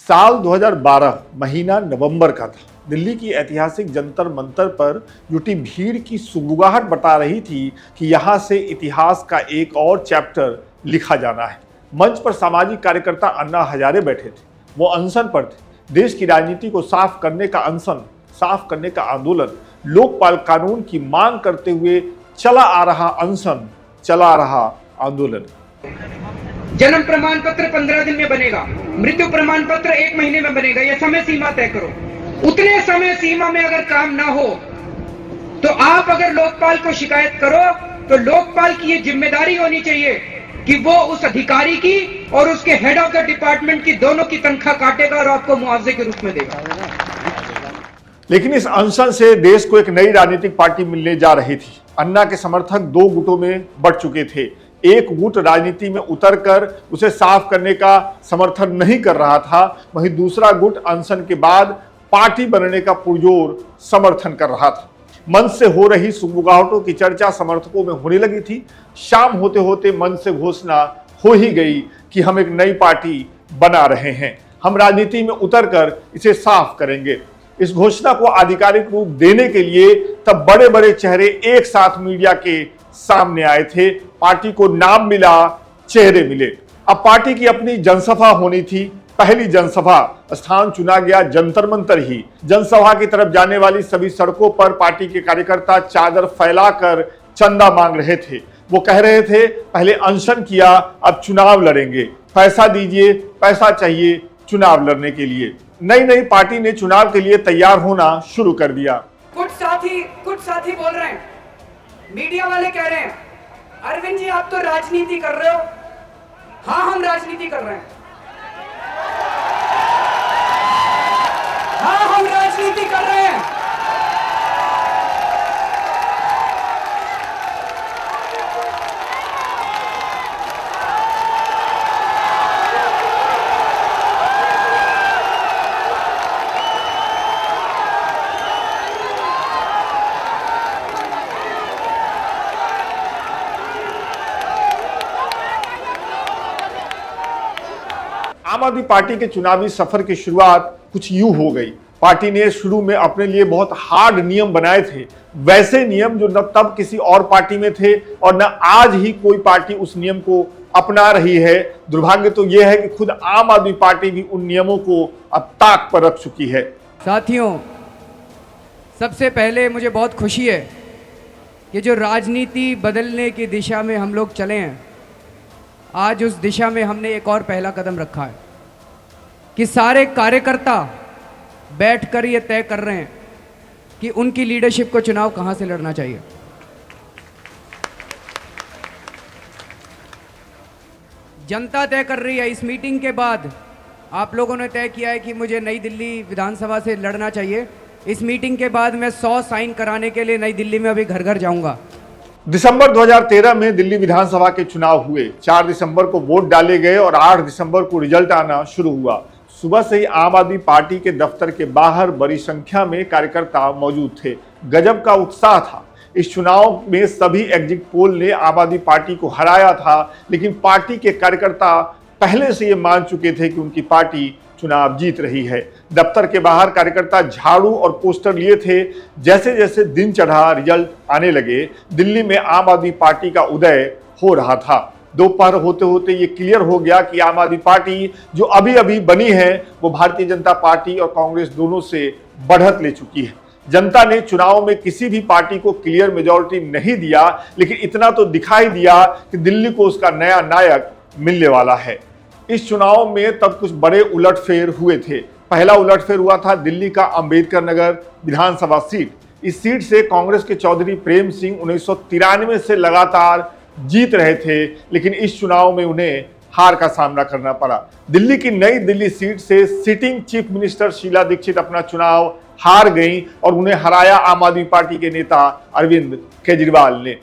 साल 2012 महीना नवंबर का था। दिल्ली की ऐतिहासिक जंतर मंतर पर जुटी भीड़ की सुगबुगाहट बता रही थी कि यहां से इतिहास का एक और चैप्टर लिखा जाना है। मंच पर सामाजिक कार्यकर्ता अन्ना हजारे बैठे थे। वो अनशन पर थे। देश की राजनीति को साफ करने का अनशन, साफ करने का आंदोलन, लोकपाल कानून की मांग करते हुए चला आ रहा अनशन, चला आ रहा आंदोलन। जन्म प्रमाण पत्र 15 दिन में बनेगा, मृत्यु प्रमाण पत्र 1 महीने में बनेगा। यह समय सीमा तय करो। उतने समय सीमा में अगर काम ना हो तो आप अगर लोकपाल को शिकायत करो तो लोकपाल की यह जिम्मेदारी होनी चाहिए कि वो उस अधिकारी की और उसके हेड ऑफ द डिपार्टमेंट की दोनों की तनख्वाह काटेगा और आपको मुआवजे के रूप में देगा। लेकिन इस अनशन से देश को एक नई राजनीतिक पार्टी मिलने जा रही थी। अन्ना के समर्थक दो गुटों में बढ़ चुके थे। एक गुट राजनीति में उतरकर उसे साफ करने का समर्थन नहीं कर रहा था, वहीं दूसरा गुट अनशन के बाद पार्टी बनने का पुरजोर समर्थन कर रहा था। मंच से हो रही सुगबुगाहटों की चर्चा समर्थकों में होने लगी थी। शाम होते होते मंच से घोषणा हो ही गई कि हम एक नई पार्टी बना रहे हैं, हम राजनीति में उतरकर इसे साफ करेंगे। इस घोषणा को आधिकारिक रूप देने के लिए तब बड़े बड़े चेहरे एक साथ मीडिया के सामने आए थे। पार्टी को नाम मिला, चेहरे मिले। अब पार्टी की अपनी जनसभा होनी थी। पहली जनसभा स्थान चुना गया जंतर मंतर ही। जनसभा की तरफ जाने वाली सभी सड़कों पर पार्टी के कार्यकर्ता चादर फैलाकर चंदा मांग रहे थे। वो कह रहे थे, पहले अनशन किया, अब चुनाव लड़ेंगे, पैसा दीजिए, पैसा चाहिए चुनाव लड़ने के लिए। नई पार्टी ने चुनाव के लिए तैयार होना शुरू कर दिया। कुछ साथी बोल रहे हैं, मीडिया वाले कह रहे हैं, अरविंद जी आप तो राजनीति कर रहे हो। हाँ, हम राजनीति कर रहे हैं। हाँ, हम राजनीति कर रहे हैं। आम आदमी पार्टी के चुनावी सफर की शुरुआत कुछ यूं हो गई। पार्टी ने शुरू में अपने लिए बहुत हार्ड नियम बनाए थे, वैसे नियम जो न तब किसी और पार्टी में थे और न आज ही कोई पार्टी उस नियम को अपना रही है। दुर्भाग्य तो यह है कि खुद आम आदमी पार्टी भी उन नियमों को अब ताक पर रख चुकी है। साथियों, सबसे पहले मुझे बहुत खुशी है कि जो राजनीति बदलने की दिशा में हम लोग चले हैं, आज उस दिशा में हमने एक और पहला कदम रखा है कि सारे कार्यकर्ता बैठकर ये तय कर रहे हैं कि उनकी लीडरशिप को चुनाव कहां से लड़ना चाहिए। जनता तय कर रही है। इस मीटिंग के बाद आप लोगों ने तय किया है कि मुझे नई दिल्ली विधानसभा से लड़ना चाहिए। इस मीटिंग के बाद मैं 100 साइन कराने के लिए नई दिल्ली में अभी घर घर जाऊंगा। दिसंबर 2013 में दिल्ली विधानसभा के चुनाव हुए। 4 दिसंबर को वोट डाले गए और 8 दिसंबर को रिजल्ट आना शुरू हुआ। सुबह से ही आम आदमी पार्टी के दफ्तर के बाहर बड़ी संख्या में कार्यकर्ता मौजूद थे। गजब का उत्साह था। इस चुनाव में सभी एग्जिट पोल ने आम आदमी पार्टी को हराया था, लेकिन पार्टी के कार्यकर्ता पहले से ये मान चुके थे कि उनकी पार्टी चुनाव जीत रही है। दफ्तर के बाहर कार्यकर्ता झाड़ू और पोस्टर लिए थे। जैसे जैसे दिन चढ़ा, रिजल्ट आने लगे। दिल्ली में आम आदमी पार्टी का उदय हो रहा था। दोपहर होते होते ये क्लियर हो गया कि आम आदमी पार्टी जो अभी अभी बनी है वो भारतीय जनता पार्टी और कांग्रेस दोनों से बढ़त ले चुकी है। जनता ने चुनाव में किसी भी पार्टी को क्लियर मेजॉरिटी नहीं दिया, लेकिन इतना तो दिखाई दिया कि दिल्ली को उसका नया नायक मिलने वाला है। इस चुनाव में तब कुछ बड़े उलटफेर हुए थे। पहला उलटफेर हुआ था दिल्ली का अंबेडकर नगर विधानसभा सीट। इस सीट से कांग्रेस के चौधरी प्रेम सिंह 1993 से लगातार जीत रहे थे, लेकिन इस चुनाव में उन्हें हार का सामना करना पड़ा। दिल्ली की नई दिल्ली सीट से sitting chief minister Sheila Dikshit अपना चुनाव हार गईं और उन्हें हराया आम आदमी पार्टी के नेता अरविंद केजरीवाल ने।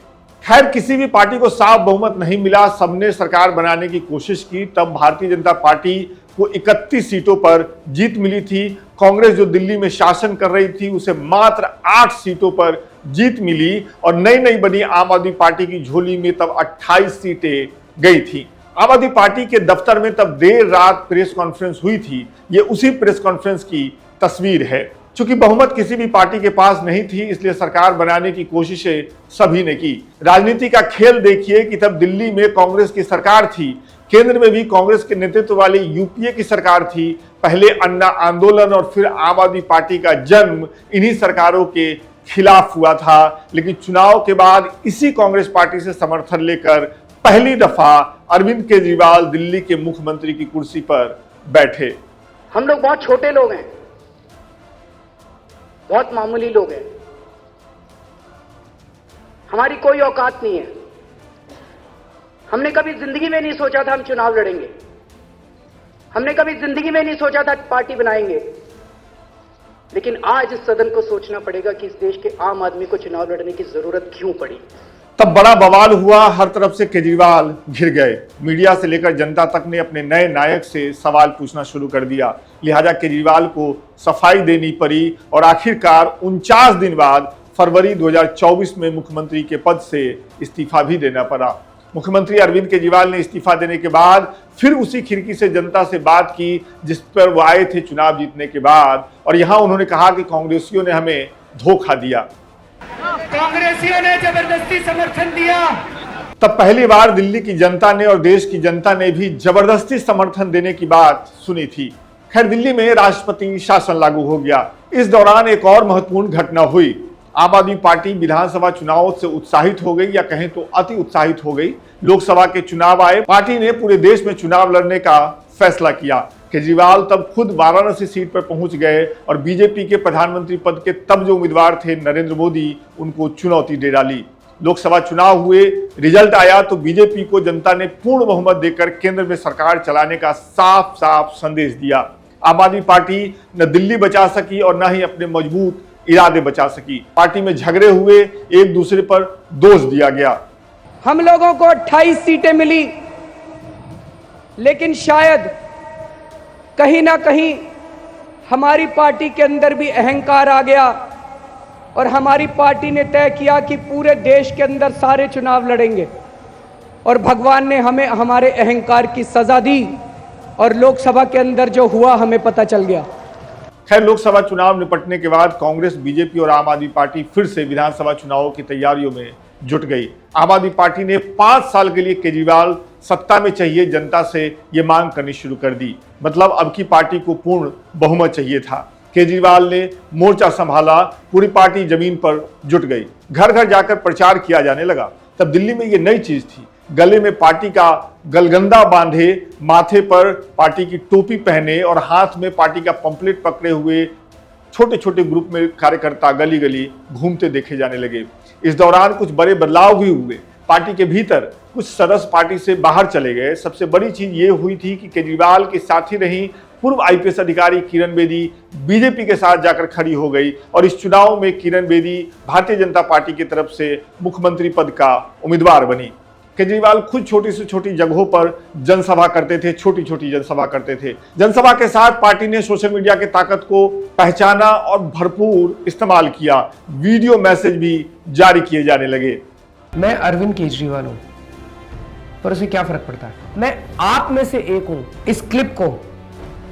खैर, किसी भी पार्टी को साफ बहुमत नहीं मिला। सबने सरकार बनाने की कोशिश की। तब भारतीय जनता पार्टी को 31 सीटों पर जीत मिली थी। कांग्रेस जो दिल्ली में शासन कर रही थी उसे मात्र 8 सीटों पर जीत मिली और नई बनी आम आदमी पार्टी की झोली में तब 28 सीटें गई थी। आम आदमी पार्टी के दफ्तर में तब देर रात प्रेस कॉन्फ्रेंस हुई थी। ये उसी प्रेस कॉन्फ्रेंस की तस्वीर है। चूंकि बहुमत किसी भी पार्टी के पास नहीं थी, इसलिए सरकार बनाने की कोशिशें सभी ने की। राजनीति का खेल देखिए कि तब दिल्ली में कांग्रेस की सरकार थी, केंद्र में भी कांग्रेस के नेतृत्व वाली यूपीए की सरकार थी। पहले अन्ना आंदोलन और फिर आम आदमी पार्टी का जन्म इन्हीं सरकारों के खिलाफ हुआ था। लेकिन चुनाव के बाद इसी कांग्रेस पार्टी से समर्थन लेकर पहली दफा अरविंद केजरीवाल दिल्ली के मुख्यमंत्री की कुर्सी पर बैठे। हम लोग बहुत छोटे लोग हैं, बहुत मामूली लोग हैं, हमारी कोई औकात नहीं है। हमने कभी जिंदगी में नहीं सोचा था हम चुनाव लड़ेंगे, हमने कभी जिंदगी में नहीं सोचा था पार्टी बनाएंगे। लेकिन आज इस सदन को सोचना पड़ेगा कि इस देश के आम आदमी को चुनाव लड़ने की जरूरत क्यों पड़ी। तब बड़ा बवाल हुआ, हर तरफ से केजरीवाल घिर गए। मीडिया से लेकर जनता तक ने अपने नए नायक से सवाल पूछना शुरू कर दिया। लिहाजा केजरीवाल को सफाई देनी पड़ी और आखिरकार 49 दिन बाद फरवरी 2024 में मुख्यमंत्री के पद से इस्तीफा भी देना पड़ा। मुख्यमंत्री अरविंद केजरीवाल ने इस्तीफा देने के बाद फिर उसी खिड़की से जनता से बात की जिस पर वो आए थे चुनाव जीतने के बाद, और यहां उन्होंने कहा कि कांग्रेसियों ने हमें धोखा दिया, कांग्रेसियों ने जबरदस्ती समर्थन दिया। तब पहली बार दिल्ली की जनता ने और देश की जनता ने भी जबरदस्ती समर्थन देने की बात सुनी थी। खैर, दिल्ली में राष्ट्रपति शासन लागू हो गया। इस दौरान एक और महत्वपूर्ण घटना हुई। आम आदमी पार्टी विधानसभा चुनाव से उत्साहित हो गई, या कहें तो अति उत्साहित हो गई। लोकसभा के चुनाव आए, पार्टी ने पूरे देश में चुनाव लड़ने का फैसला किया। केजरीवाल तब खुद वाराणसी सीट पर पहुंच गए और बीजेपी के प्रधानमंत्री पद के तब जो उम्मीदवार थे नरेंद्र मोदी, उनको चुनौती दे डाली। लोकसभा चुनाव हुए, रिजल्ट आया तो बीजेपी को जनता ने पूर्ण बहुमत देकर केंद्र में सरकार चलाने का साफ साफ संदेश दिया। आम आदमी पार्टी न दिल्ली बचा सकी और न ही अपने मजबूत इरादे बचा सकी। पार्टी में झगड़े हुए, एक दूसरे पर दोष दिया गया। हम लोगों को 28 सीटें मिली, लेकिन शायद कहीं ना कहीं हमारी पार्टी के अंदर भी अहंकार आ गया और हमारी पार्टी ने तय किया कि पूरे देश के अंदर सारे चुनाव लड़ेंगे, और भगवान ने हमें हमारे अहंकार की सजा दी और लोकसभा के अंदर जो हुआ हमें पता चल गया। खैर, लोकसभा चुनाव निपटने के बाद कांग्रेस, बीजेपी और आम आदमी पार्टी फिर से विधानसभा चुनावों की तैयारियों में जुट गई। आम आदमी पार्टी ने 5 साल के लिए केजरीवाल सत्ता में चाहिए जनता से ये मांग करनी शुरू कर दी। मतलब अब की पार्टी को पूर्ण बहुमत चाहिए था। केजरीवाल ने मोर्चा संभाला, पूरी पार्टी जमीन पर जुट गई, घर घर जाकर प्रचार किया जाने लगा। तब दिल्ली में ये नई चीज थी, गले में पार्टी का गलगंदा बांधे, माथे पर पार्टी की टोपी पहने और हाथ में पार्टी का पंपलेट पकड़े हुए छोटे छोटे ग्रुप में कार्यकर्ता गली गली घूमते देखे जाने लगे। इस दौरान कुछ बड़े बदलाव भी हुए। पार्टी के भीतर कुछ सदस्य पार्टी से बाहर चले गए। सबसे बड़ी चीज ये हुई थी कि केजरीवाल के साथी रही पूर्व आईपीएस अधिकारी किरण बेदी बीजेपी के साथ जाकर खड़ी हो गई, और इस चुनाव में किरण बेदी भारतीय जनता पार्टी की तरफ से मुख्यमंत्री पद का उम्मीदवार बनी। केजरीवाल खुद छोटी से छोटी जगहों पर जनसभा करते थे, छोटी छोटी जनसभा करते थे। जनसभा के साथ पार्टी ने सोशल मीडिया की ताकत को पहचाना और भरपूर इस्तेमाल किया। वीडियो मैसेज भी जारी किए जाने लगे। मैं अरविंद केजरीवाल हूं, पर उसे क्या फर्क पड़ता है? मैं आप में से एक हूं। इस क्लिप को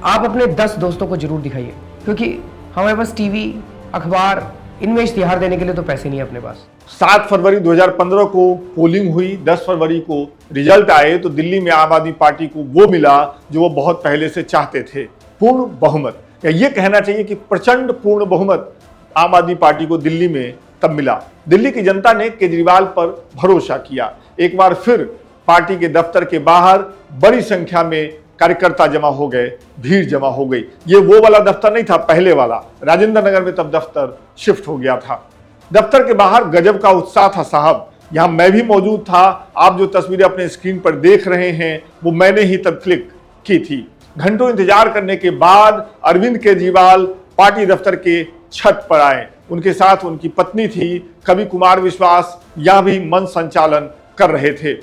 आप अपने 10 दोस्तों को जरूर दिखाइए, क्योंकि हमारे पास टीवी, अखबार, इनमें इश्तिहार देने के लिए तो पैसे नहीं है अपने पास। 7 फरवरी 2015 को पोलिंग हुई, 10 फरवरी को रिजल्ट आए तो दिल्ली में आम आदमी पार्टी को वो मिला जो वो बहुत पहले से चाहते थे, पूर्ण बहुमत। या ये कहना चाहिए कि प्रचंड पूर्ण बहुमत आम आदमी पार्टी को दिल्ली में तब मिला। दिल्ली की जनता ने केजरीवाल पर भरोसा किया। एक बार फिर पार्टी के दफ्तर के बाहर बड़ी संख्या में कार्यकर्ता जमा हो गए, भीड़ जमा हो गई। ये वो वाला दफ्तर नहीं था, पहले वाला राजेंद्र नगर में तब दफ्तर शिफ्ट हो गया था। दफ्तर के बाहर गजब का उत्साह था साहब। यहां मैं भी मौजूद था। आप जो तस्वीरें अपने स्क्रीन पर देख रहे हैं वो मैंने ही तब क्लिक की थी। घंटों इंतजार करने के बाद अरविंद केजरीवाल पार्टी दफ्तर के छत पर आए। उनके साथ उनकी पत्नी थी, कवि कुमार विश्वास, यह भी मंच संचालन कर रहे थे।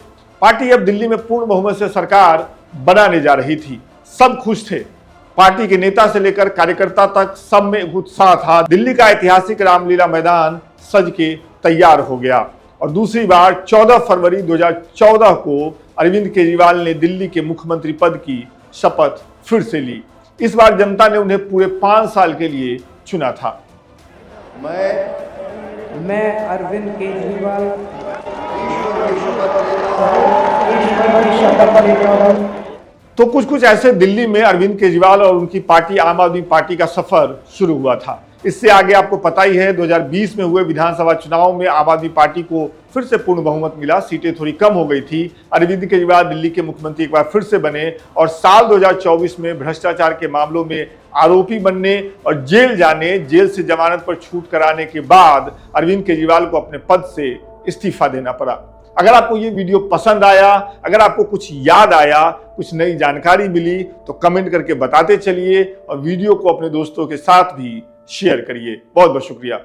पार्टी अब दिल्ली में पूर्ण बहुमत से सरकार बनाने जा रही थी। सब खुश थे, पार्टी के नेता से लेकर कार्यकर्ता तक सब में उत्साह था। दिल्ली का ऐतिहासिक रामलीला मैदान सज के तैयार हो गया और दूसरी बार 14 फरवरी 2014 को अरविंद केजरीवाल ने दिल्ली के मुख्यमंत्री पद की शपथ फिर से ली। इस बार जनता ने उन्हें पूरे 5 साल के लिए चुना था। मैं अरविंद केजरीवाल तो कुछ ऐसे दिल्ली में अरविंद केजरीवाल और उनकी पार्टी आम आदमी पार्टी का सफर शुरू हुआ था। इससे आगे आपको पता ही है 2020 में हुए विधानसभा चुनाव में आम आदमी पार्टी को फिर से पूर्ण बहुमत मिला, सीटें थोड़ी कम हो गई थी। अरविंद केजरीवाल दिल्ली के मुख्यमंत्री एक बार फिर से बने और साल 2024 में भ्रष्टाचार के मामलों में आरोपी बनने और जेल जाने, जेल से जमानत पर छूट कराने के बाद अरविंद केजरीवाल को अपने पद से इस्तीफा देना पड़ा। अगर आपको ये वीडियो पसंद आया, अगर आपको कुछ याद आया, कुछ नई जानकारी मिली तो कमेंट करके बताते चलिए और वीडियो को अपने दोस्तों के साथ भी शेयर करिए। बहुत बहुत शुक्रिया।